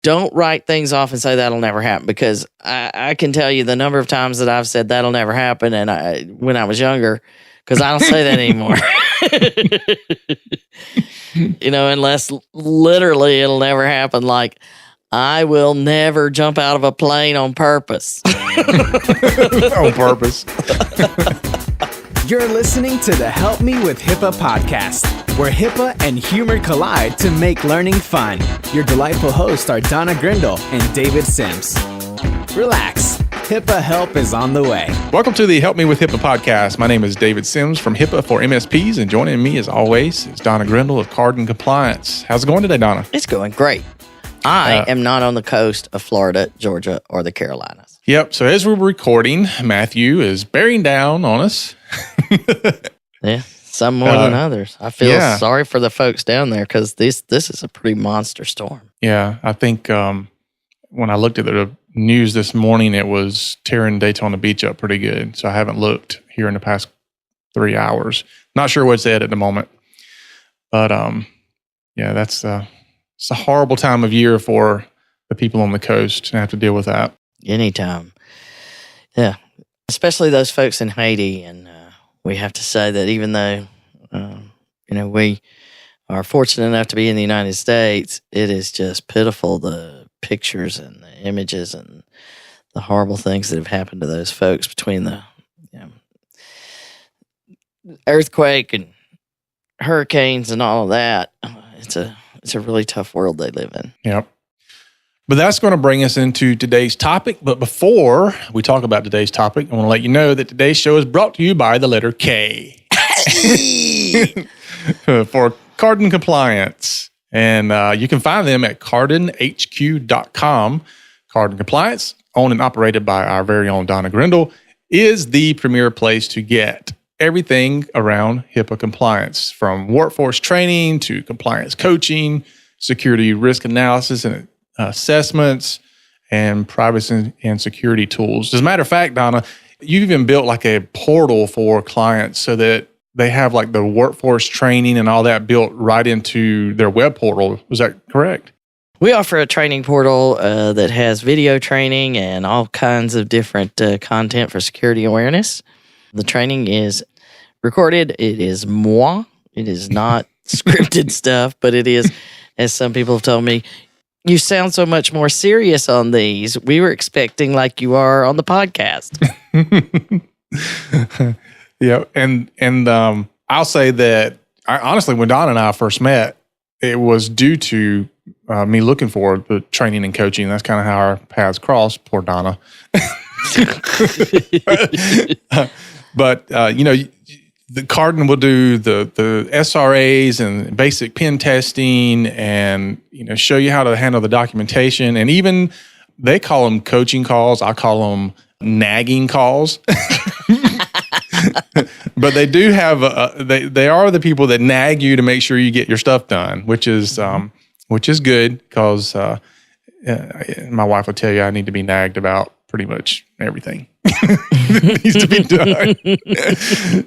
don't write things off and say that'll never happen, because I can tell you the number of times that I've said that'll never happen, and when I was younger, because I don't say that anymore. Unless literally it'll never happen. Like, I will never jump out of a plane on purpose. On purpose. You're listening to the Help Me with HIPAA podcast, where HIPAA and humor collide to make learning fun. Your delightful hosts are Donna Grindle and David Sims. Relax. HIPAA help is on the way. Welcome to the Help Me with HIPAA podcast. My name is David Sims from HIPAA for MSPs, and joining me as always is Donna Grindle of Card and Compliance. How's it going today, Donna? It's going great. I am not on the coast of Florida, Georgia, or the Carolinas. Yep. So as we're recording, Matthew is bearing down on us. Yeah, some more than others. I feel sorry for the folks down there, because this is a pretty monster storm. Yeah, I think when I looked at the news this morning, it was tearing Daytona Beach up pretty good. So I haven't looked here in the past 3 hours. Not sure what's at the moment. But yeah, it's a horrible time of year for the people on the coast to have to deal with that. Anytime. Yeah, especially those folks in Haiti. And we have to say that even though, we are fortunate enough to be in the United States, it is just pitiful, the pictures and the images and the horrible things that have happened to those folks between the earthquake and hurricanes and all of that. It's a really tough world they live in. Yep. But that's going to bring us into today's topic. But before we talk about today's topic, I want to let you know that today's show is brought to you by the letter K. For Card and Compliance. And you can find them at cardenhq.com. Card and Compliance, owned and operated by our very own Donna Grindle, is the premier place to get everything around HIPAA compliance, from workforce training to compliance coaching, security risk analysis and assessments, and privacy and security tools. As a matter of fact, Donna, you even built like a portal for clients so that they have like the workforce training and all that built right into their web portal. Was that correct? We offer a training portal that has video training and all kinds of different content for security awareness. The training is recorded. It is moi. It is not scripted stuff, but it is, as some people have told me, you sound so much more serious on these. We were expecting like you are on the podcast. Yeah, and I'll say that honestly, when Don and I first met, it was due to me looking for the training and coaching. That's kind of how our paths crossed. Poor Donna. But the Cardin will do the SRAs and basic pen testing, and show you how to handle the documentation, and even they call them coaching calls. I call them nagging calls. But they do have they are the people that nag you to make sure you get your stuff done, which is good, because my wife will tell you I need to be nagged about pretty much everything that needs to be done.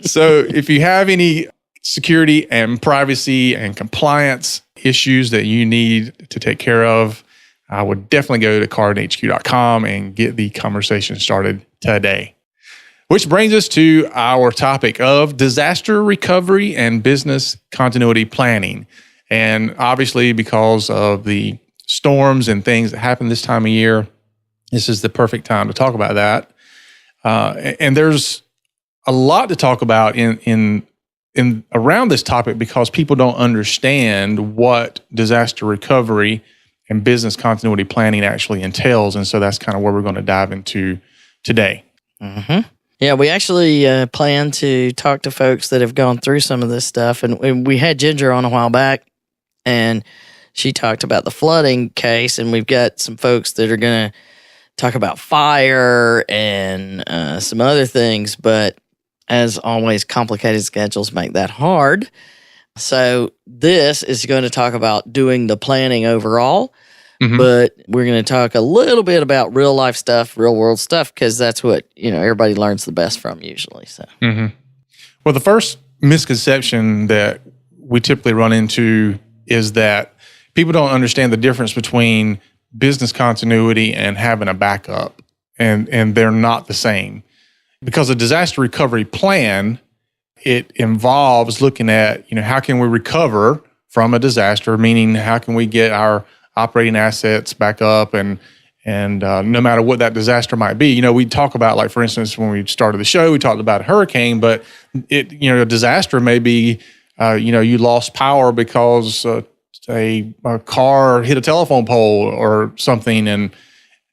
So if you have any security and privacy and compliance issues that you need to take care of, I would definitely go to cardenhq.com and get the conversation started today. Which brings us to our topic of disaster recovery and business continuity planning. And obviously, because of the storms and things that happen this time of year, this is the perfect time to talk about that. And there's a lot to talk about in around this topic, because people don't understand what disaster recovery and business continuity planning actually entails. And so that's kind of where we're going to dive into today. Mm-hmm. Yeah, we actually plan to talk to folks that have gone through some of this stuff. And we had Ginger on a while back, and she talked about the flooding case. And we've got some folks that are going to talk about fire and some other things. But as always, complicated schedules make that hard. So this is going to talk about doing the planning overall. Mm-hmm. But we're going to talk a little bit about real life stuff, real world stuff, because that's what everybody learns the best from usually. So, Well, the first misconception that we typically run into is that people don't understand the difference between business continuity and having a backup, and they're not the same. Because a disaster recovery plan, it involves looking at, how can we recover from a disaster, meaning how can we get our operating assets back up, and no matter what that disaster might be. We talk about, like, for instance, when we started the show, we talked about a hurricane, but a disaster may be, you lost power because a car hit a telephone pole or something and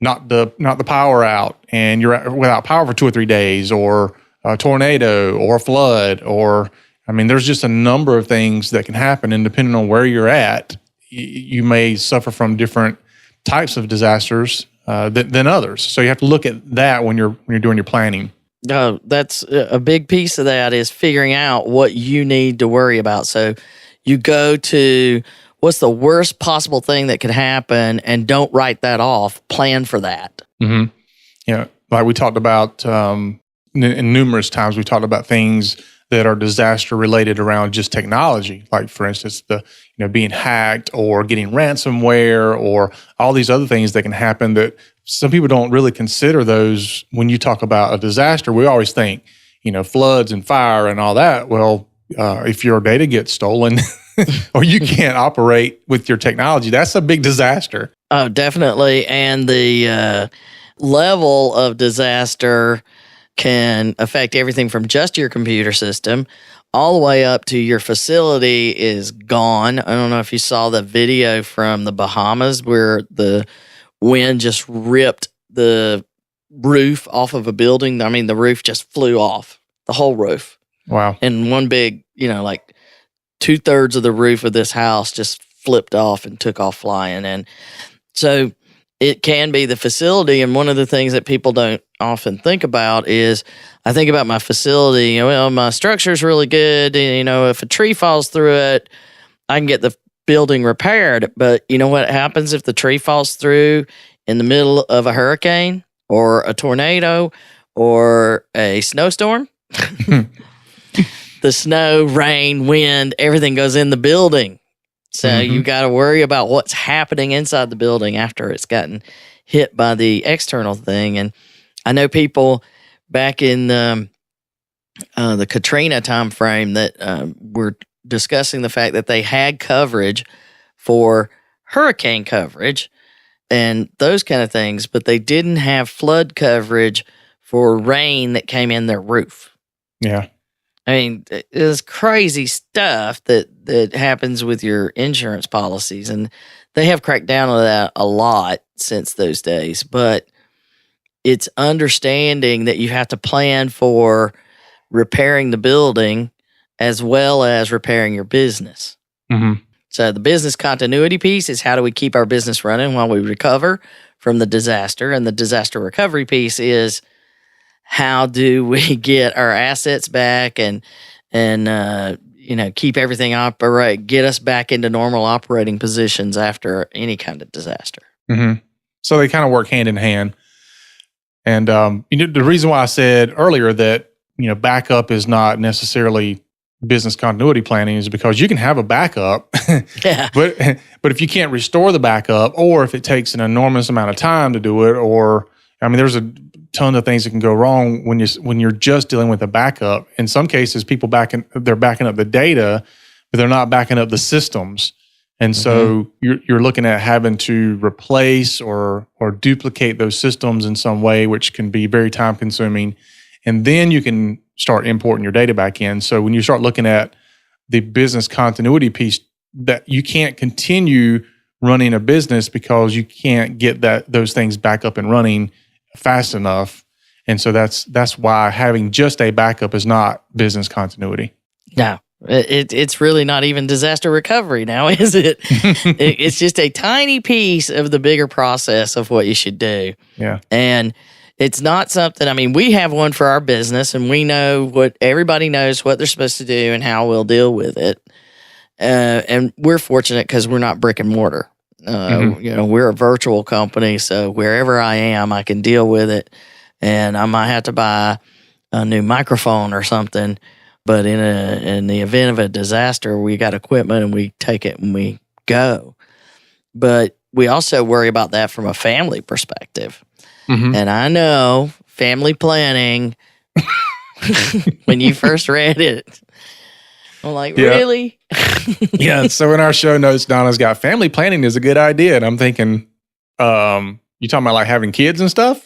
knocked the power out, and you're without power for 2 or 3 days, or a tornado or a flood, or, there's just a number of things that can happen, and depending on where you're at, you may suffer from different types of disasters than others. So you have to look at that when you're doing your planning. That's a big piece of that, is figuring out what you need to worry about. So you go to what's the worst possible thing that could happen, and don't write that off. Plan for that. Mm-hmm. Yeah, like we talked about in numerous times, we talked about things that are disaster related around just technology, like, for instance, the being hacked or getting ransomware, or all these other things that can happen that some people don't really consider those when you talk about a disaster. We always think, floods and fire and all that. Well, if your data gets stolen or you can't operate with your technology, that's a big disaster. Oh, definitely. And the level of disaster can affect everything from just your computer system all the way up to your facility is gone. I don't know if you saw the video from the Bahamas where the wind just ripped the roof off of a building. The roof just flew off, the whole roof. Wow. And one big, like 2/3 of the roof of this house just flipped off and took off flying. And so it can be the facility. And one of the things that people don't often think about is, I think about my facility, my structure's really good. If a tree falls through it, I can get the building repaired. But you know what happens if the tree falls through in the middle of a hurricane or a tornado or a snowstorm? The snow, rain, wind, everything goes in the building. So you got to worry about what's happening inside the building after it's gotten hit by the external thing. And I know people back in the Katrina time frame that were discussing the fact that they had coverage for hurricane coverage and those kind of things, but they didn't have flood coverage for rain that came in their roof. Yeah. It's crazy stuff that happens with your insurance policies, and they have cracked down on that a lot since those days. But it's understanding that you have to plan for repairing the building as well as repairing your business. Mm-hmm. So the business continuity piece is, how do we keep our business running while we recover from the disaster? And the disaster recovery piece is, how do we get our assets back and keep everything operate, get us back into normal operating positions after any kind of disaster? Mm-hmm. So they kind of work hand in hand. And the reason why I said earlier that backup is not necessarily business continuity planning is because you can have a backup, Yeah. but if you can't restore the backup, or if it takes an enormous amount of time to do it, or there's a ton of things that can go wrong when you're just dealing with a backup. In some cases, people they're backing up the data, but they're not backing up the systems. And so you're looking at having to replace or duplicate those systems in some way, which can be very time consuming. And then you can start importing your data back in. So when you start looking at the business continuity piece, that you can't continue running a business because you can't get those things back up and running fast enough. And so that's why having just a backup is not business continuity. No, it's really not even disaster recovery now, is it? It's just a tiny piece of the bigger process of what you should do. Yeah. And it's not something, we have one for our business, and we know everybody knows what they're supposed to do and how we'll deal with it. And we're fortunate because we're not brick and mortar. We're a virtual company, so wherever I am, I can deal with it. And I might have to buy a new microphone or something, but in the event of a disaster, we got equipment and we take it and we go. But we also worry about that from a family perspective. Mhm. And I know family planning, when you first read it, I'm like, Yeah. really? Yeah. So in our show notes, Donna's got family planning is a good idea. And I'm thinking, you talking about like having kids and stuff?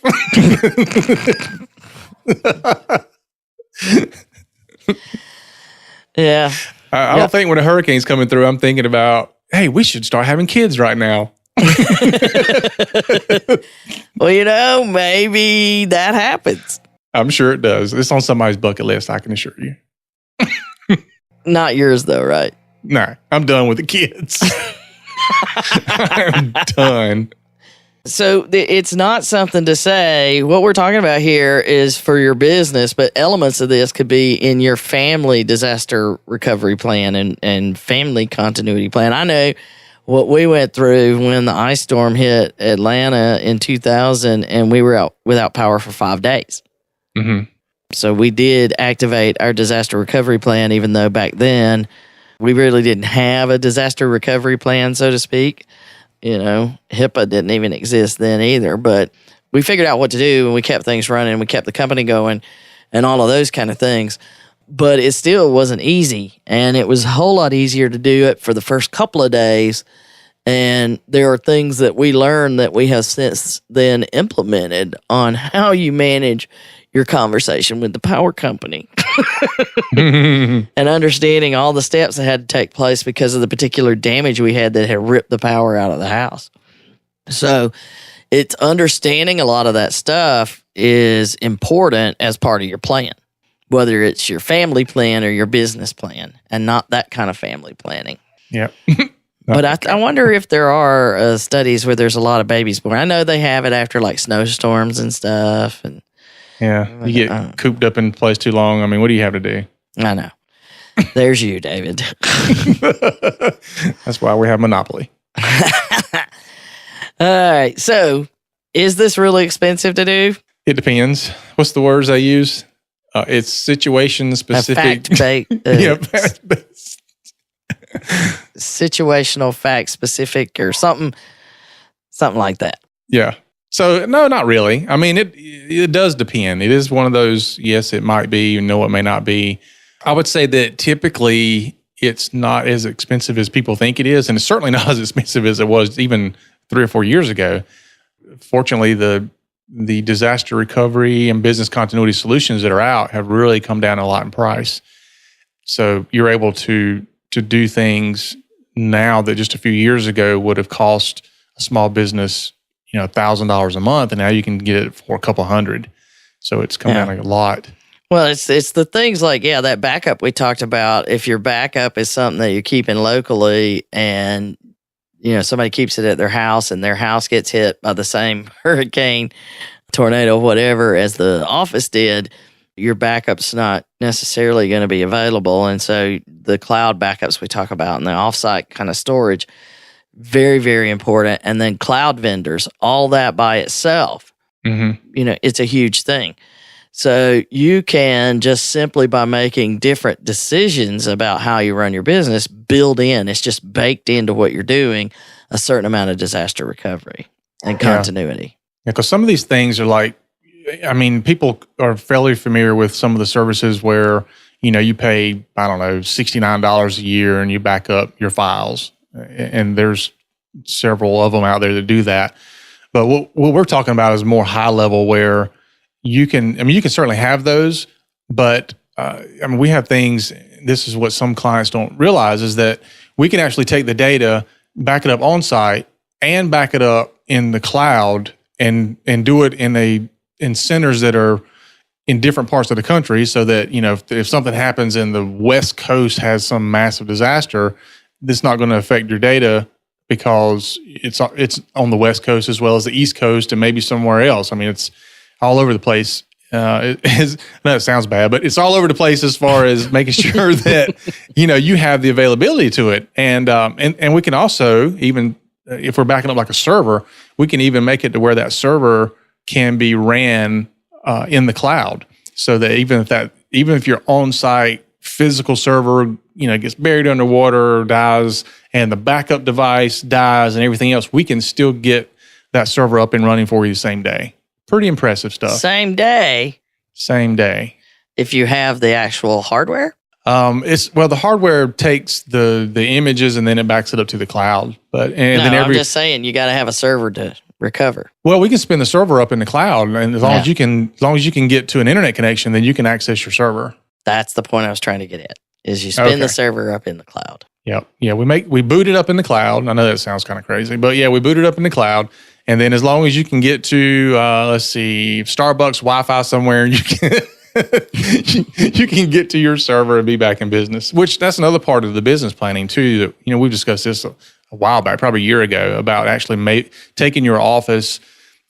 Yeah. I don't think when a hurricane's coming through, I'm thinking about, hey, we should start having kids right now. Well, maybe that happens. I'm sure it does. It's on somebody's bucket list, I can assure you. Not yours, though, right? No, I'm done with the kids. I'm done. So it's not something to say. What we're talking about here is for your business, but elements of this could be in your family disaster recovery plan and family continuity plan. I know what we went through when the ice storm hit Atlanta in 2000, and we were out without power for 5 days. Mm-hmm. So we did activate our disaster recovery plan, even though back then we really didn't have a disaster recovery plan, so to speak. HIPAA didn't even exist then either, but we figured out what to do and we kept things running. We kept the company going and all of those kind of things. But it still wasn't easy. And it was a whole lot easier to do it for the first couple of days. And there are things that we learned that we have since then implemented on how you manage your conversation with the power company and understanding all the steps that had to take place because of the particular damage we had that had ripped the power out of the house. So it's understanding a lot of that stuff is important as part of your plan, whether it's your family plan or your business plan, and not that kind of family planning. Yeah. But I wonder if there are studies where there's a lot of babies born. I know they have it after like snowstorms and stuff. And yeah, you get cooped up in place too long. I mean, what do you have to do? I know. There's you, David. That's why we have Monopoly. All right. So is this really expensive to do? It depends. What's the words I use? It's situation specific. Fact-based. Situational, fact specific, or something like that. Yeah. So no, not really. I mean, it does depend. It is one of those. Yes, it might be. It may not be. I would say that typically it's not as expensive as people think it is, and it's certainly not as expensive as it was even 3 or 4 years ago. Fortunately, the disaster recovery and business continuity solutions that are out have really come down a lot in price. So you're able to do things now that just a few years ago would have cost a small business, $1,000 a month, and now you can get it for a couple hundred. So it's come down a lot. Well, it's the things like, that backup we talked about. If your backup is something that you're keeping locally and, somebody keeps it at their house and their house gets hit by the same hurricane, tornado, whatever, as the office did, your backup's not necessarily going to be available. And so the cloud backups we talk about and the offsite kind of storage, very, very important. And then cloud vendors, all that by itself, it's a huge thing. So you can just simply by making different decisions about how you run your business, build in, it's just baked into what you're doing, a certain amount of disaster recovery and continuity. Yeah, because some of these things are like, people are fairly familiar with some of the services where, you pay, $69 a year and you back up your files. And there's several of them out there that do that. But what we're talking about is more high level where you can certainly have those, but we have things, this is what some clients don't realize, is that we can actually take the data, back it up on site and back it up in the cloud and do it in centers that are in different parts of the country, so that, if something happens and the West Coast has some massive disaster, that's not going to affect your data because it's on the West Coast as well as the East Coast and maybe somewhere else. It's all over the place. It sounds bad, but it's all over the place as far as making sure that, you have the availability to it. And we can also, even if we're backing up like a server, we can even make it to where that server can be ran in the cloud, so that even if your on-site physical server gets buried underwater, dies, and the backup device dies and everything else, we can still get that server up and running for you the same day. Pretty impressive stuff. Same day. Same day. If you have the actual hardware? The hardware takes the images and then it backs it up to the cloud. I'm just saying you got to have a server to recover. Well, we can spin the server up in the cloud, and as long as you can get to an internet connection, then you can access your server. That's the point I was trying to get at. Is you spin the server up in the cloud. Yep. Yeah, we boot it up in the cloud. I know that sounds kind of crazy, but yeah, we boot it up in the cloud. And then as long as you can get to, Starbucks Wi-Fi somewhere, you can you can get to your server and be back in business, which that's another part of the business planning too. That, we've discussed this a while back, probably a year ago, about actually taking your office,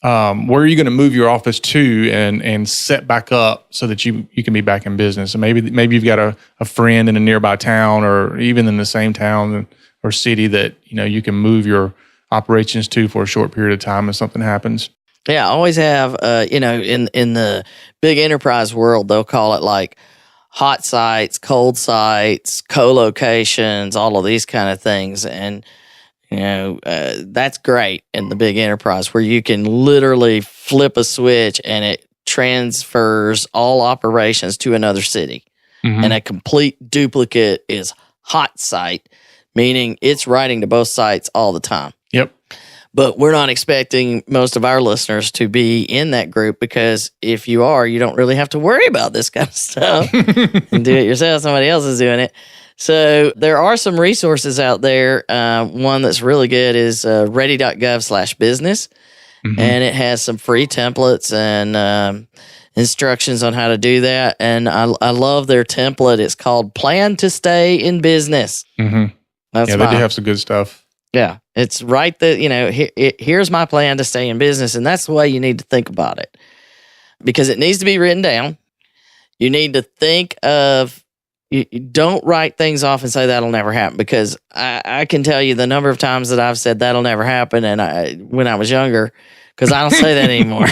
where are you going to move your office to and set back up so that you can be back in business. And maybe you've got a friend in a nearby town or even in the same town or city that, you can move your operations to for a short period of time if something happens. Yeah, I always have, in the big enterprise world, they'll call it like hot sites, cold sites, co-locations, all of these kind of things. And, that's great in the big enterprise where you can literally flip a switch and it transfers all operations to another city. Mm-hmm. And a complete duplicate is hot site, meaning it's writing to both sites all the time. Yep. But we're not expecting most of our listeners to be in that group, because if you are, you don't really have to worry about this kind of stuff and do it yourself. Somebody else is doing it. So there are some resources out there. One that's really good is ready.gov/business. Mm-hmm. And it has some free templates and instructions on how to do that. And I love their template. It's called Plan to Stay in Business. Mm-hmm. They do have some good stuff. Yeah, it's right that, here's my plan to stay in business. And that's the way you need to think about it, because it needs to be written down. You need to think of, you don't write things off and say that'll never happen, because I can tell you the number of times that I've said that'll never happen. And when I was younger, because I don't say that anymore,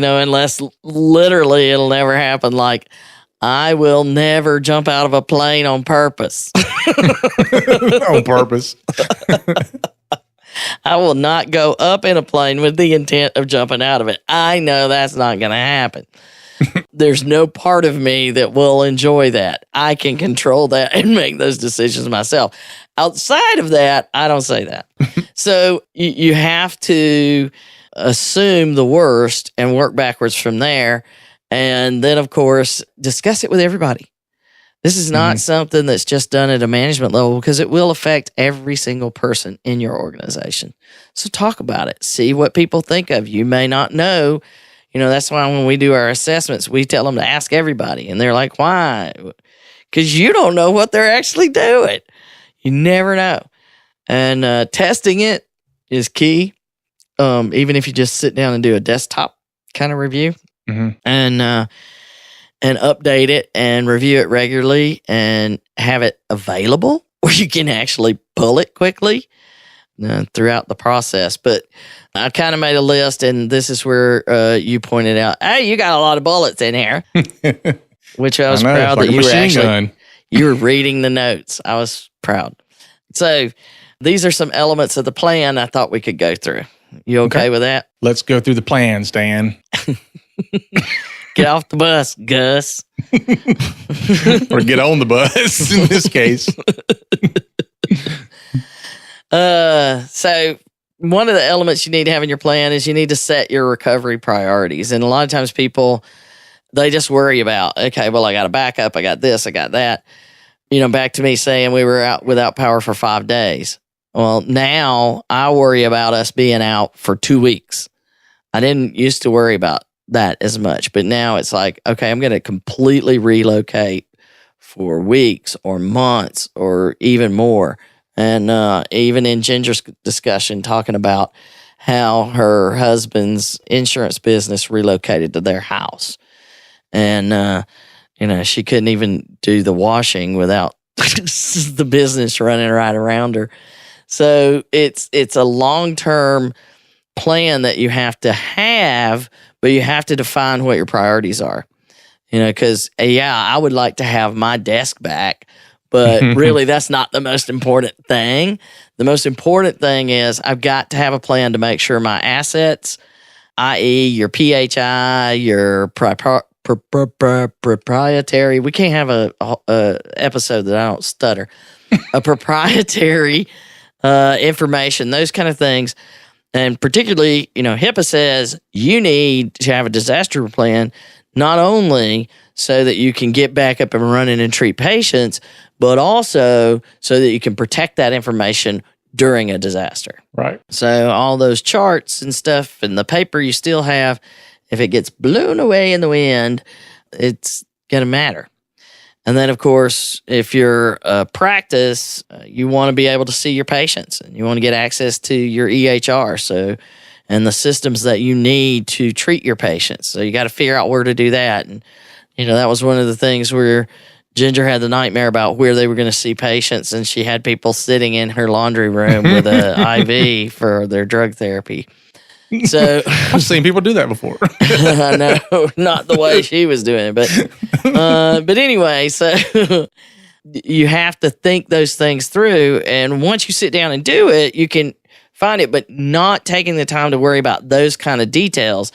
unless literally it'll never happen. Like, I will never jump out of a plane on purpose. On purpose. I will not go up in a plane with the intent of jumping out of it. I know that's not going to happen. There's no part of me that will enjoy that. I can control that and make those decisions myself. Outside of that, I don't say that. So you have to assume the worst and work backwards from there. And then, of course, discuss it with everybody. This is not something that's just done at a management level, because it will affect every single person in your organization. So talk about it. See what people think of you. You may not know. That's why when we do our assessments, we tell them to ask everybody. And they're like, why? Because you don't know what they're actually doing. You never know. And testing it is key. Even if you just sit down and do a desktop kind of review. Mm-hmm. And update it and review it regularly and have it available where you can actually pull it quickly throughout the process. But I kind of made a list, and this is where you pointed out, hey, you got a lot of bullets in here, which I was proud that you were actually you were reading the notes. I was proud. So these are some elements of the plan I thought we could go through. You okay with that? Let's go through the plan, Stan. Get off the bus, Gus. Or get on the bus in this case. So one of the elements you need to have in your plan is you need to set your recovery priorities. And a lot of times people, they just worry about, okay, well, I got a backup, I got this, I got that. Back to me saying we were out without power for 5 days. Well, now I worry about us being out for 2 weeks. I didn't used to worry about that as much, but now it's like, okay, I'm going to completely relocate for weeks or months or even more. And even in Ginger's discussion, talking about how her husband's insurance business relocated to their house. And, she couldn't even do the washing without the business running right around her. So it's a long-term plan that you have to have, but you have to define what your priorities are. because, I would like to have my desk back, but really that's not the most important thing. The most important thing is I've got to have a plan to make sure my assets, i.e. your PHI, your proprietary, we can't have a episode that I don't stutter, a proprietary information, those kind of things. And particularly, HIPAA says you need to have a disaster plan, not only so that you can get back up and running and treat patients, but also so that you can protect that information during a disaster. Right. So all those charts and stuff and the paper you still have, if it gets blown away in the wind, it's going to matter. And then, of course, if you're a practice, you want to be able to see your patients and you want to get access to your EHR and the systems that you need to treat your patients. So you got to figure out where to do that. And, that was one of the things where Ginger had the nightmare about where they were going to see patients, and she had people sitting in her laundry room with an IV for their drug therapy. So I've seen people do that before. I know, not the way she was doing it, but anyway, so you have to think those things through, and once you sit down and do it, you can find it, but not taking the time to worry about those kind of details.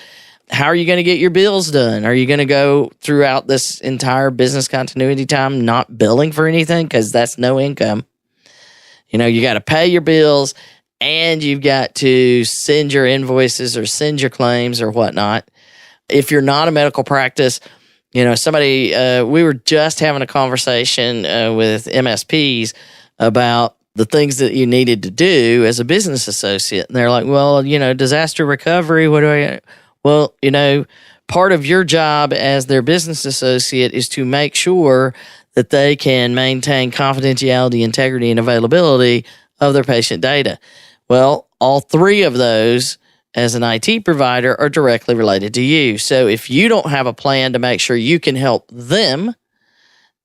How are you going to get your bills done? Are you going to go throughout this entire business continuity time not billing for anything? Because that's no income. You got to pay your bills, and you've got to send your invoices or send your claims or whatnot. If you're not a medical practice, somebody, we were just having a conversation with MSPs about the things that you needed to do as a business associate. And they're like, well, disaster recovery, what do I... Well, part of your job as their business associate is to make sure that they can maintain confidentiality, integrity, and availability of their patient data. Well, all three of those as an IT provider are directly related to you. So if you don't have a plan to make sure you can help them,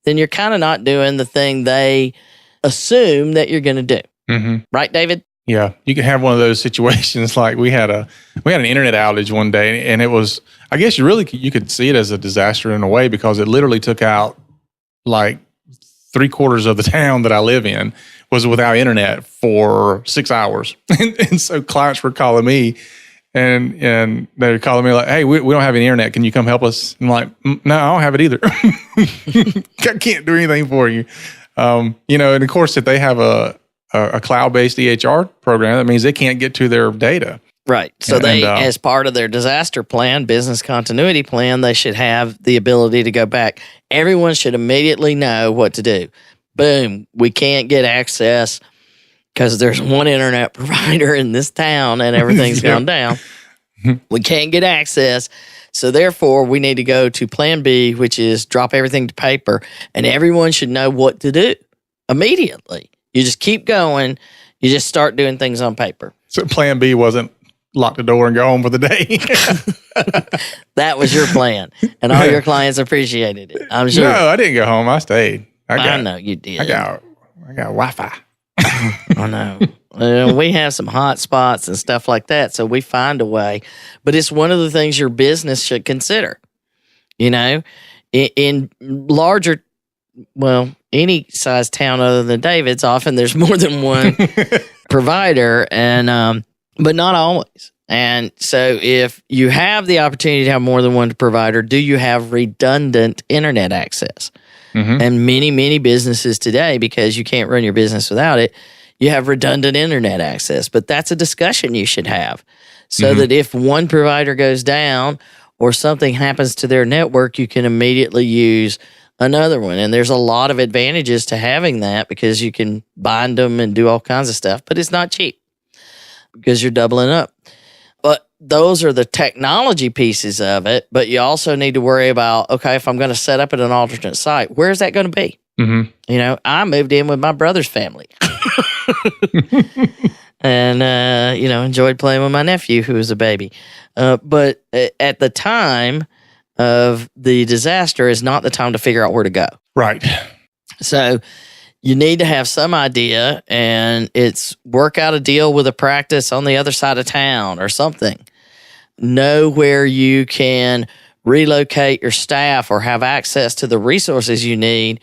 then you're kind of not doing the thing they assume that you're going to do. Mm-hmm. Right, David? Yeah, you can have one of those situations like we had an internet outage one day, and it was, I guess you could see it as a disaster in a way, because it literally took out like 3/4 of the town that I live in was without internet for 6 hours. And so clients were calling me and they were calling me like, hey, we don't have any internet. Can you come help us? I'm like, no, I don't have it either. I can't do anything for you. And of course, if they have a cloud-based EHR program, that means they can't get to their data. Right. So as part of their disaster plan, business continuity plan, they should have the ability to go back. Everyone should immediately know what to do. Boom. We can't get access because there's one internet provider in this town and everything's gone down. We can't get access. So therefore, we need to go to plan B, which is drop everything to paper, and everyone should know what to do immediately. You just keep going. You just start doing things on paper. So plan B wasn't lock the door and go home for the day. That was your plan. And all your clients appreciated it, I'm sure. No, I didn't go home. I stayed. I know you did. I got Wi-Fi. I know. We have some hot spots and stuff like that, so we find a way. But it's one of the things your business should consider. In larger, any size town other than David's, often there's more than one provider, and but not always. And so if you have the opportunity to have more than one provider, do you have redundant internet access? Mm-hmm. And many, many businesses today, because you can't run your business without it, you have redundant internet access. But that's a discussion you should have, so that if one provider goes down or something happens to their network, you can immediately use another one. And there's a lot of advantages to having that, because you can bind them and do all kinds of stuff, but it's not cheap because you're doubling up. But those are the technology pieces of it. But you also need to worry about, okay, if I'm going to set up at an alternate site, where's that going to be? Mm-hmm. I moved in with my brother's family and, enjoyed playing with my nephew who was a baby. But at the time of the disaster is not the time to figure out where to go. Right. So you need to have some idea, and it's work out a deal with a practice on the other side of town or something. Know where you can relocate your staff or have access to the resources you need.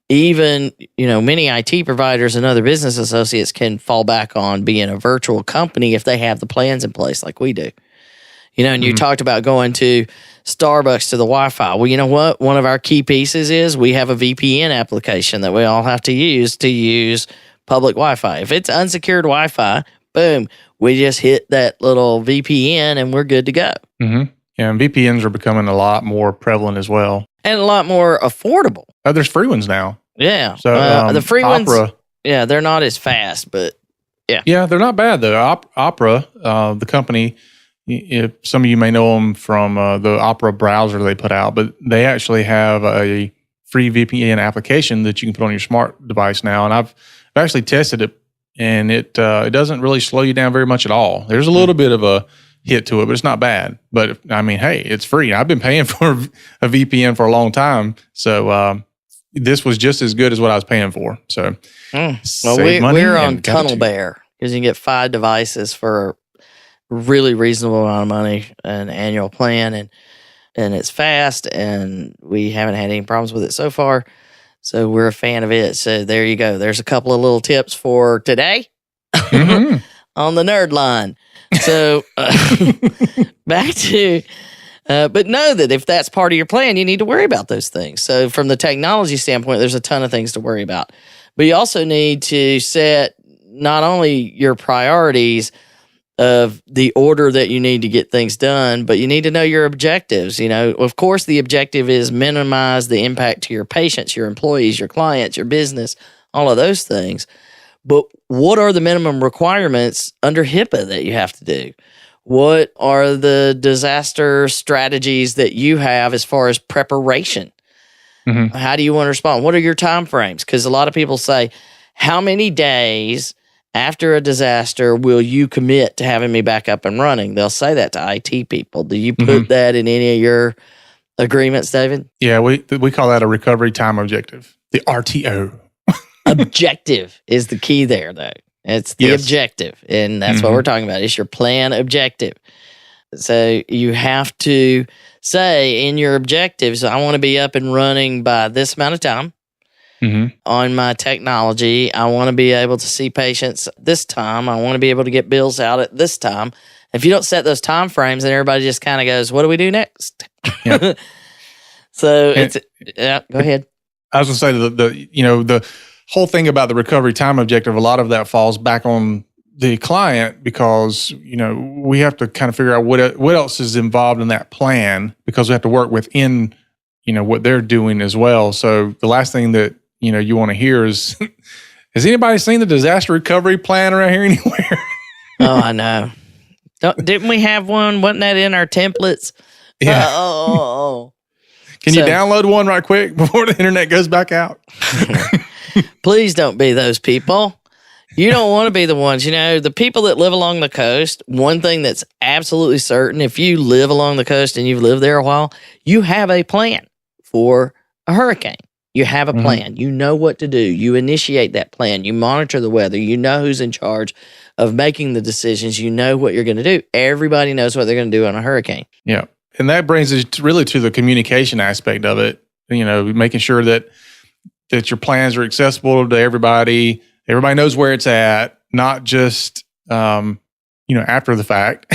Even, many IT providers and other business associates can fall back on being a virtual company if they have the plans in place like we do. And you talked about going to Starbucks to the Wi-Fi. Well, you know what? One of our key pieces is we have a VPN application that we all have to use public Wi-Fi. If it's unsecured Wi-Fi, boom, we just hit that little VPN and we're good to go. Mm-hmm. Yeah, and VPNs are becoming a lot more prevalent as well. And a lot more affordable. Oh, there's free ones now. Yeah. So the free Opera, ones, yeah, they're not as fast, but yeah. Yeah, they're not bad though. Opera, the company, if some of you may know them from the Opera browser they put out, but they actually have a free VPN application that you can put on your smart device now. And I've actually tested it, and it doesn't really slow you down very much at all. There's a little bit of a hit to it, but it's not bad. But hey, it's free. I've been paying for a VPN for a long time, so this was just as good as what I was paying for. So, well, we're on Tunnel Bear because you can get 5 devices for a really reasonable amount of money, an annual plan, and it's fast, and we haven't had any problems with it so far. So we're a fan of it. So there you go. There's a couple of little tips for today on the Nerd Line. So back to, but know that if that's part of your plan, you need to worry about those things. So from the technology standpoint, there's a ton of things to worry about. But you also need to set not only your priorities of the order that you need to get things done, but you need to know your objectives. Of course, the objective is minimize the impact to your patients, your employees, your clients, your business, all of those things. But what are the minimum requirements under HIPAA that you have to do? What are the disaster strategies that you have as far as preparation? Mm-hmm. How do you want to respond? What are your time frames? Because a lot of people say, how many days after a disaster will you commit to having me back up and running? They'll say that to IT people. Do you put that in any of your agreements, David? Yeah, we call that a recovery time objective, the RTO. Objective is the key there, though. It's the objective, and that's what we're talking about. It's your plan objective. So you have to say in your objectives, I want to be up and running by this amount of time on my technology. I want to be able to see patients this time. I want to be able to get bills out at this time. If you don't set those time frames, then everybody just kind of goes, what do we do next? Yeah. So go ahead. I was going to say the whole thing about the recovery time objective, a lot of that falls back on the client because, we have to kind of figure out what else is involved in that plan because we have to work within, what they're doing as well. So the last thing that, you want to hear is, has anybody seen the disaster recovery plan around here anywhere? Oh, I know. Didn't we have one? Wasn't that in our templates? Yeah. Can you download one right quick before the internet goes back out? Please don't be those people. You don't want to be the ones, the people that live along the coast. One thing that's absolutely certain, if you live along the coast and you've lived there a while, you have a plan for a hurricane. You have a plan. You know what to do. You initiate that plan. You monitor the weather. You know who's in charge of making the decisions. You know what you're going to do. Everybody knows what they're going to do on a hurricane. Yeah. And that brings us really to the communication aspect of it, making sure that your plans are accessible to everybody. Everybody knows where it's at, not just, after the fact,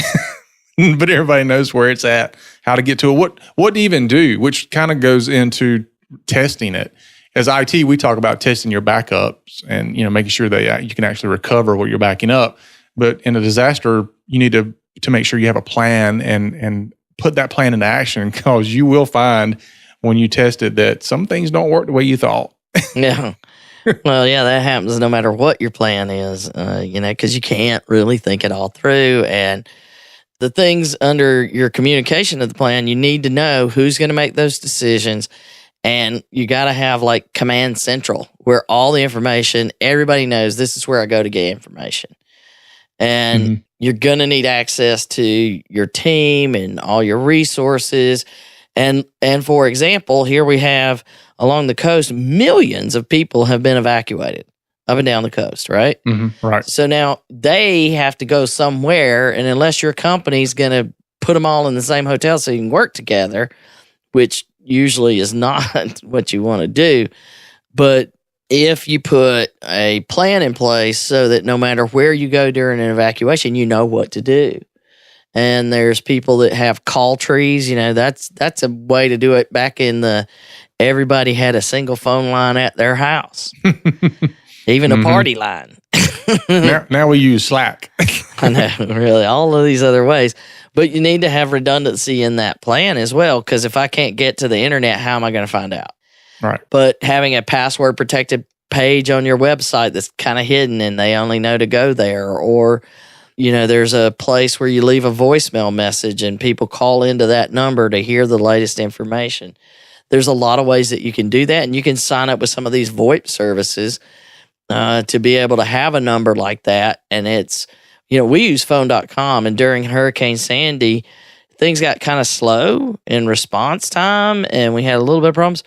but everybody knows where it's at, how to get to it, what to even do, which kind of goes into testing it. As IT, we talk about testing your backups and, making sure that you can actually recover what you're backing up. But in a disaster, you need to make sure you have a plan and put that plan into action because you will find when you test it that some things don't work the way you thought. Yeah. Well, yeah, that happens no matter what your plan is, because you can't really think it all through. And the things under your communication of the plan, you need to know who's going to make those decisions. And you got to have like command central where all the information, everybody knows this is where I go to get information. And you're going to need access to your team and all your resources. And for example, here we have along the coast, millions of people have been evacuated up and down the coast, right? Right. So now they have to go somewhere. And unless your company's going to put them all in the same hotel so you can work together, which usually is not what you want to do. But if you put a plan in place so that no matter where you go during an evacuation, you know what to do. And there's people that have call trees, that's a way to do it. Back in everybody had a single phone line at their house, even a party line. now we use Slack. I know, really, all of these other ways. But you need to have redundancy in that plan as well, because if I can't get to the internet, how am I going to find out? Right. But having a password protected page on your website that's kind of hidden and they only know to go there, or there's a place where you leave a voicemail message and people call into that number to hear the latest information. There's a lot of ways that you can do that, and you can sign up with some of these VoIP services to be able to have a number like that. And it's, we use phone.com, and during Hurricane Sandy, things got kind of slow in response time and we had a little bit of problems,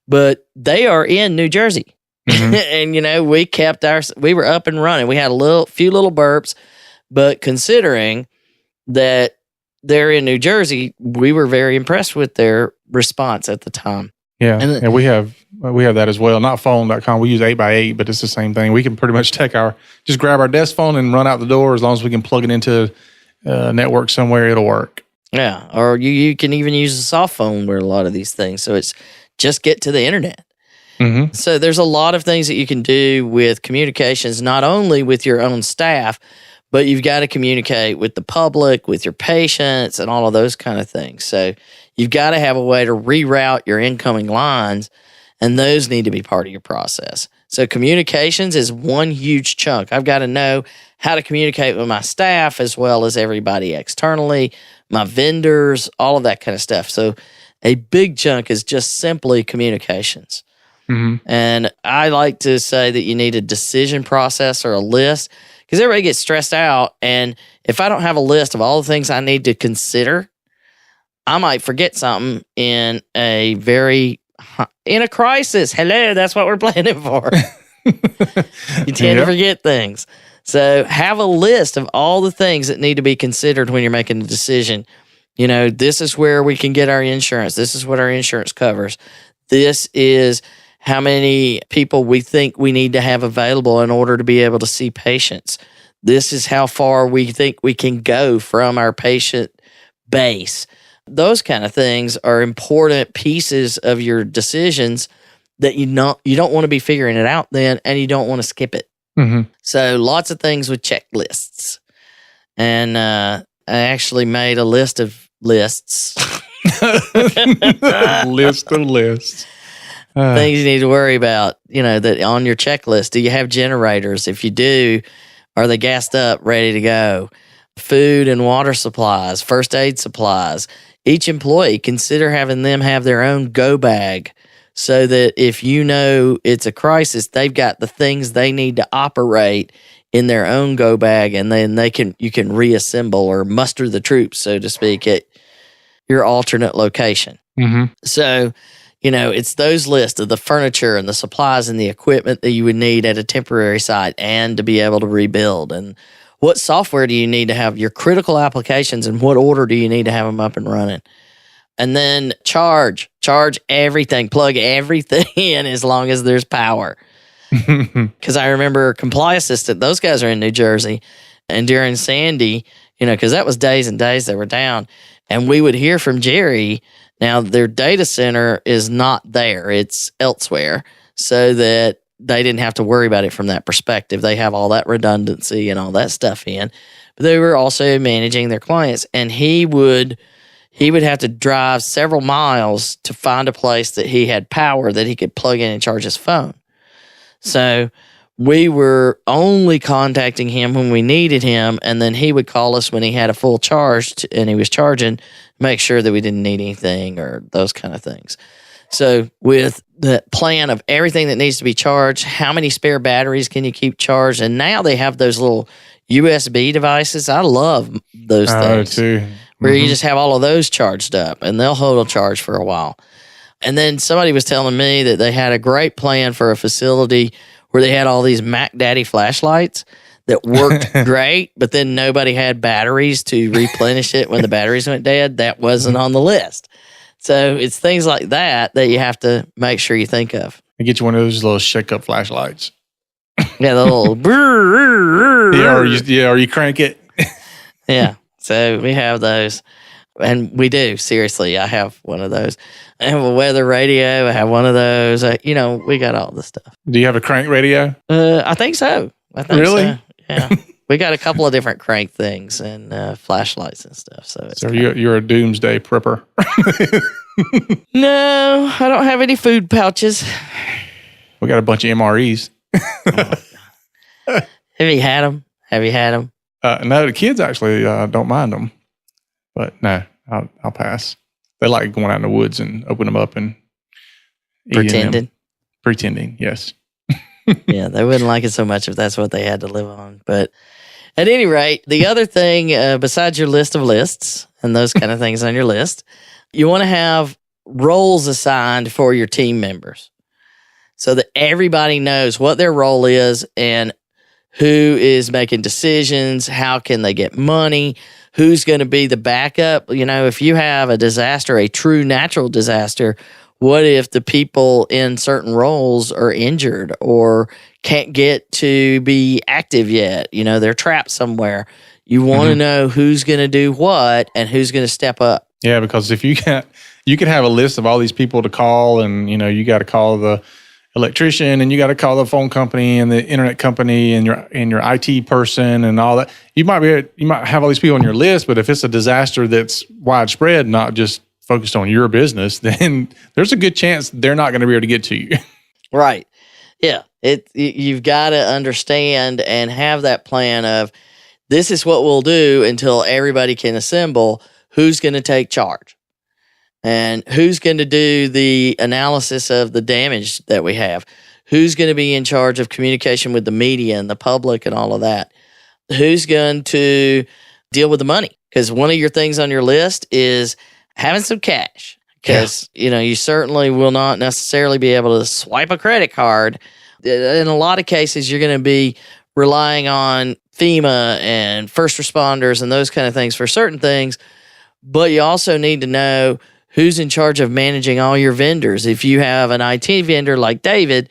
but they are in New Jersey. And, we were up and running. We had few little burps, but considering that they're in New Jersey, we were very impressed with their response at the time. Yeah. And we have that as well. Not phone.com. We use 8x8, but it's the same thing. We can pretty much just grab our desk phone and run out the door. As long as we can plug it into a network somewhere, it'll work. Yeah. Or you can even use a soft phone where a lot of these things. So it's just get to the internet. Mm-hmm. So there's a lot of things that you can do with communications, not only with your own staff, but you've got to communicate with the public, with your patients, and all of those kind of things. So you've got to have a way to reroute your incoming lines, and those need to be part of your process. So communications is one huge chunk. I've got to know how to communicate with my staff as well as everybody externally, my vendors, all of that kind of stuff. So a big chunk is just simply communications. Mm-hmm. And I like to say that you need a decision process or a list, because everybody gets stressed out. And if I don't have a list of all the things I need to consider, I might forget something in a crisis. Hello, that's what we're planning for. You tend to forget things. So have a list of all the things that need to be considered when you're making a decision. This is where we can get our insurance. This is what our insurance covers. This is how many people we think we need to have available in order to be able to see patients. This is how far we think we can go from our patient base. Those kind of things are important pieces of your decisions that you don't want to be figuring it out then, and you don't want to skip it. Mm-hmm. So lots of things with checklists. And I actually made a list of lists. List of lists. Things you need to worry about, that on your checklist. Do you have generators? If you do, are they gassed up, ready to go? Food and water supplies, first aid supplies. Each employee, consider having them have their own go bag so that if it's a crisis, they've got the things they need to operate in their own go bag, and then you can reassemble or muster the troops, so to speak, at your alternate location. Mm-hmm. So, it's those lists of the furniture and the supplies and the equipment that you would need at a temporary site and to be able to rebuild. And what software do you need to have your critical applications, and what order do you need to have them up and running? And then charge everything, plug everything in as long as there's power. Because I remember Comply Assistant, those guys are in New Jersey. And during Sandy, because that was days and days they were down. And we would hear from Jerry. Now, their data center is not there. It's elsewhere, so that they didn't have to worry about it from that perspective. They have all that redundancy and all that stuff in. But they were also managing their clients. And he would have to drive several miles to find a place that he had power that he could plug in and charge his phone. So we were only contacting him when we needed him, and then he would call us when he had a full charge and he was charging, make sure that we didn't need anything or those kind of things. So with the plan of everything that needs to be charged, how many spare batteries can you keep charged? And now they have those little USB devices. I love those things. Too. Where you just have all of those charged up, and they'll hold a charge for a while. And then somebody was telling me that they had a great plan for a facility where they had all these Mac Daddy flashlights that worked great, but then nobody had batteries to replenish it when the batteries went dead. That wasn't on the list. So it's things like that you have to make sure you think of. I get you one of those little shake-up flashlights. Yeah, the little or you crank it. Yeah. So we have those. And we do. Seriously, I have one of those. I have a weather radio. I have one of those. We got all the stuff. Do you have a crank radio? I think so. Really? So. Yeah. We got a couple of different crank things and flashlights and stuff. So you're a doomsday prepper. No, I don't have any food pouches. We got a bunch of MREs. Have you had them? No, the kids actually don't mind them. But no, I'll pass. They like going out in the woods and open them up and pretending, yes. Yeah, they wouldn't like it so much if that's what they had to live on. But at any rate, the other thing, besides your list of lists and those kind of things on your list, you want to have roles assigned for your team members so that everybody knows what their role is and who is making decisions, how can they get money, who's going to be the backup. If you have a disaster, a true natural disaster, what if the people in certain roles are injured or can't get to be active yet? They're trapped somewhere. You want to know who's going to do what and who's going to step up. Yeah, because if you could have a list of all these people to call, and you got to call the electrician, and you got to call the phone company and the internet company and your IT person and all that. You might have all these people on your list, but if it's a disaster that's widespread, not just focused on your business, then there's a good chance they're not going to be able to get to you. Right. Yeah. You've got to understand and have that plan of this is what we'll do until everybody can assemble. Who's going to take charge? And who's going to do the analysis of the damage that we have? Who's going to be in charge of communication with the media and the public and all of that? Who's going to deal with the money? Because one of your things on your list is having some cash. Because, you certainly will not necessarily be able to swipe a credit card. In a lot of cases, you're going to be relying on FEMA and first responders and those kind of things for certain things. But you also need to know who's in charge of managing all your vendors. If you have an IT vendor like David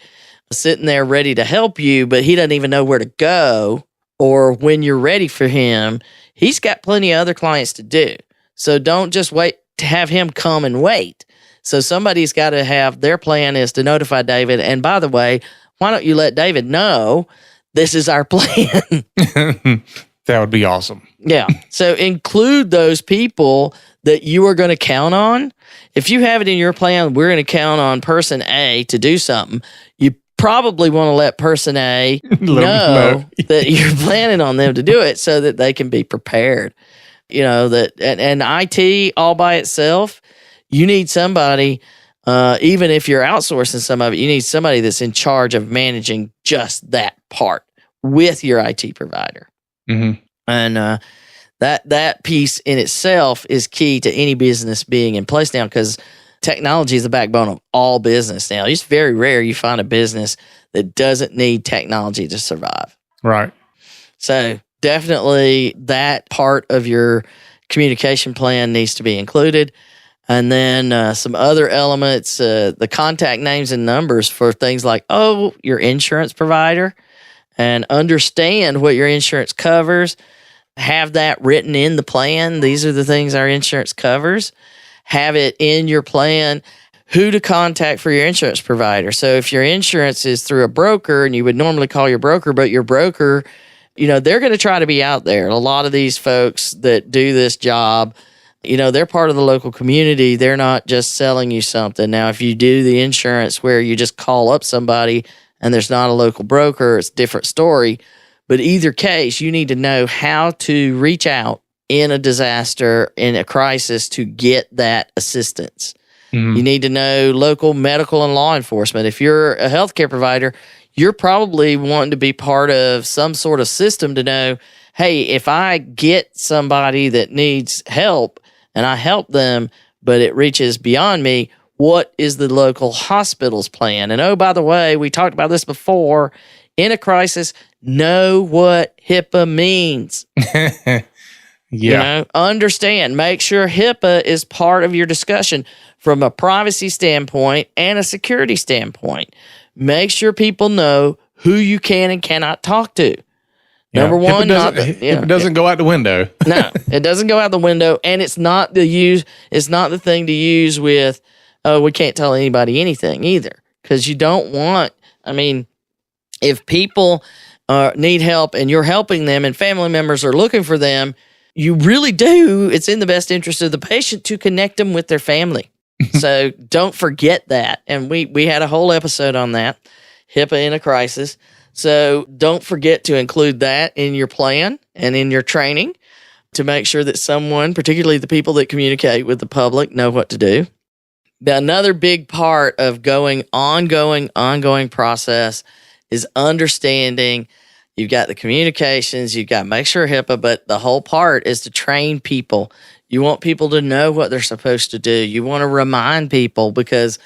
sitting there ready to help you, but he doesn't even know where to go or when you're ready for him, he's got plenty of other clients to do. So don't just wait to have him come and wait. So somebody's got to have their plan is to notify David. And by the way, why don't you let David know this is our plan? That would be awesome. Yeah. So include those people that you are going to count on. If you have it in your plan, we're going to count on person A to do something. You probably want to let person A know that you're planning on them to do it so that they can be prepared. That and IT all by itself, you need somebody, even if you're outsourcing some of it, you need somebody that's in charge of managing just that part with your IT provider. Mm-hmm. And that piece in itself is key to any business being in place now, because technology is the backbone of all business now. It's very rare you find a business that doesn't need technology to survive. Right. So definitely that part of your communication plan needs to be included. And then some other elements, the contact names and numbers for things like, your insurance provider, and understand what your insurance covers. Have that written in the plan. These are the things our insurance covers. Have it in your plan who to contact for your insurance provider. So if your insurance is through a broker and you would normally call your broker, but your broker, they're going to try to be out there. A lot of these folks that do this job, they're part of the local community. They're not just selling you something. Now, if you do the insurance where you just call up somebody and there's not a local broker, it's a different story. But either case, you need to know how to reach out in a disaster, in a crisis, to get that assistance. Mm-hmm. You need to know local medical and law enforcement. If you're a healthcare provider, you're probably wanting to be part of some sort of system to know, hey, if I get somebody that needs help and I help them, but it reaches beyond me, what is the local hospital's plan? And by the way, we talked about this before. in a crisis, know what HIPAA means. You know, understand, make sure HIPAA is part of your discussion from a privacy standpoint and a security standpoint. Make sure people know who you can and cannot talk to. Number one, HIPAA doesn't go out the window. No, it doesn't go out the window, and it's not the thing to use with, oh, we can't tell anybody anything either, because you don't want. I mean, if people need help and you're helping them, and family members are looking for them, you really do. It's in the best interest of the patient to connect them with their family. So don't forget that. And we had a whole episode on that, HIPAA in a crisis. So don't forget to include that in your plan and in your training to make sure that someone, particularly the people that communicate with the public, know what to do. Another big part of ongoing process is understanding. You've got the communications, you've got to make sure HIPAA, but the whole part is to train people. You want people to know what they're supposed to do. You want to remind people because,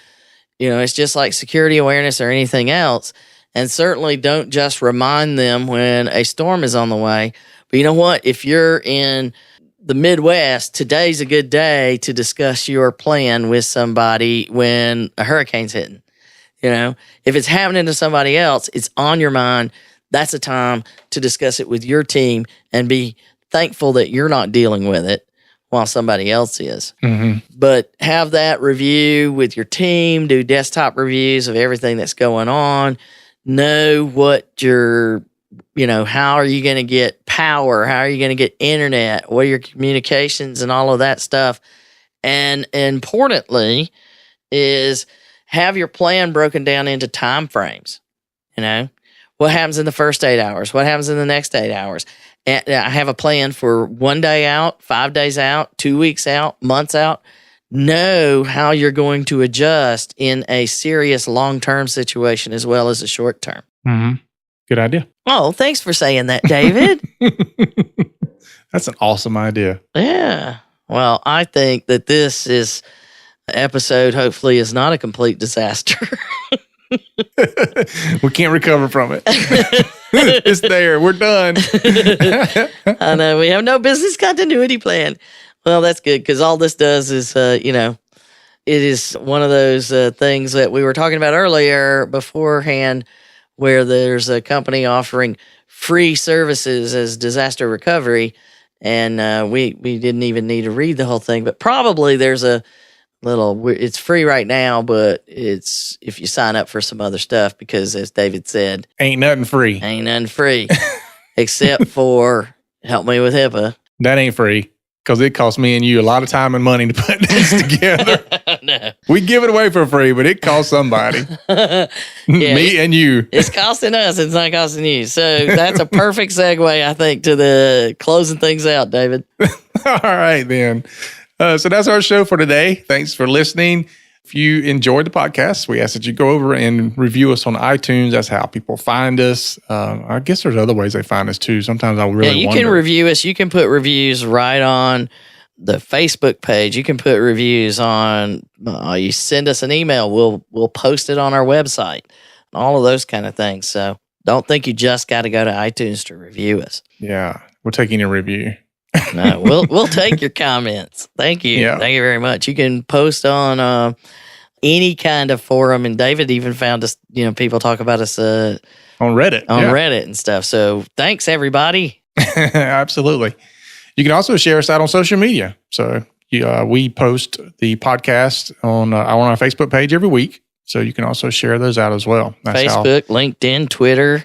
you know, it's just like security awareness or anything else. And certainly don't just remind them when a storm is on the way. But you know what? If you're in the Midwest, today's a good day to discuss your plan with somebody when a hurricane's hitting. You know, if it's happening to somebody else, it's on your mind. That's a time to discuss it with your team and be thankful that you're not dealing with it while somebody else is. Mm-hmm. But have that review with your team, do desktop reviews of everything that's going on, know what how are you going to get power? How are you going to get internet? What are your communications and all of that stuff? And importantly is have your plan broken down into time frames. You know, what happens in the first 8 hours? What happens in the next 8 hours? And I have a plan for 1 day out, 5 days out, 2 weeks out, months out. Know how you're going to adjust in a serious long-term situation as well as a short-term. Mm-hmm. Good idea. Oh, thanks for saying that, David. That's an awesome idea. Yeah. Well, I think that this episode hopefully is not a complete disaster. We can't recover from it. It's there. We're done. I know. We have no business continuity plan. Well, that's good because all this does is, it is one of those things that we were talking about earlier beforehand where there's a company offering free services as disaster recovery. And we didn't even need to read the whole thing, but probably there's it's free right now, but it's if you sign up for some other stuff because as David said, ain't nothing free. Ain't nothing free except for help me with HIPAA. That ain't free because it costs me and you a lot of time and money to put this together. No. We give it away for free, but it costs somebody. Me and you. It's costing us. It's not costing you. So that's a perfect segue, I think, to the closing things out, David. All right, then. So that's our show for today. Thanks for listening. If you enjoyed the podcast, we ask that you go over and review us on iTunes. That's how people find us. I guess there's other ways they find us too. Sometimes I really you wonder. can review us. You can put reviews right on the Facebook page. You can put reviews on. You send us an email. We'll post it on our website. All of those kind of things. So don't think you just got to go to iTunes to review us. Yeah, we'll take any review. No, we'll take your comments. Thank you. Yeah. Thank you very much. You can post on any kind of forum, and David even found us. People talk about us on Reddit, Reddit and stuff. So thanks, everybody. Absolutely. You can also share us out on social media. So we post the podcast on our Facebook page every week. So you can also share those out as well. That's Facebook, LinkedIn, Twitter.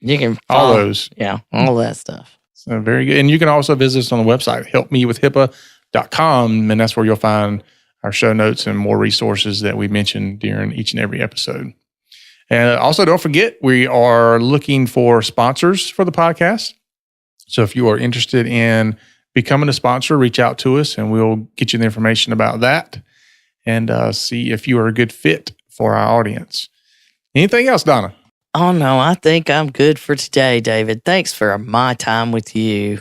You can follow all those. Yeah, all that stuff. So very good. And you can also visit us on the website, helpmewithhipaa.com. And that's where you'll find our show notes and more resources that we mentioned during each and every episode. And also don't forget, we are looking for sponsors for the podcast. So if you are interested in becoming a sponsor, reach out to us and we'll get you the information about that and see if you are a good fit for our audience. Anything else, Donna? Oh, no, I think I'm good for today, David. Thanks for my time with you.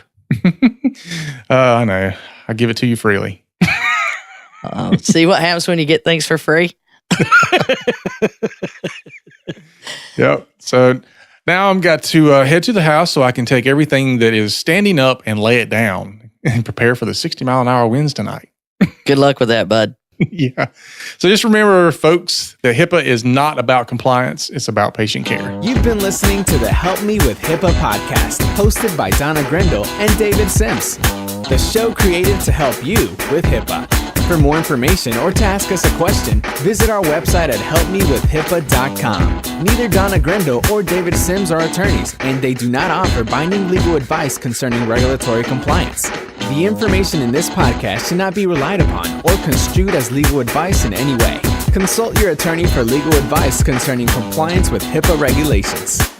I know. I give it to you freely. See what happens when you get things for free? Yep. So now I've got to head to the house so I can take everything that is standing up and lay it down and prepare for the 60-mile-an-hour winds tonight. Good luck with that, bud. Yeah. So just remember, folks, that HIPAA is not about compliance. It's about patient care. You've been listening to the Help Me with HIPAA podcast, hosted by Donna Grindle and David Sims. The show created to help you with HIPAA. For more information or to ask us a question, visit our website at helpmewithhipaa.com. Neither Donna Grindle or David Sims are attorneys, and they do not offer binding legal advice concerning regulatory compliance. The information in this podcast should not be relied upon or construed as legal advice in any way. Consult your attorney for legal advice concerning compliance with HIPAA regulations.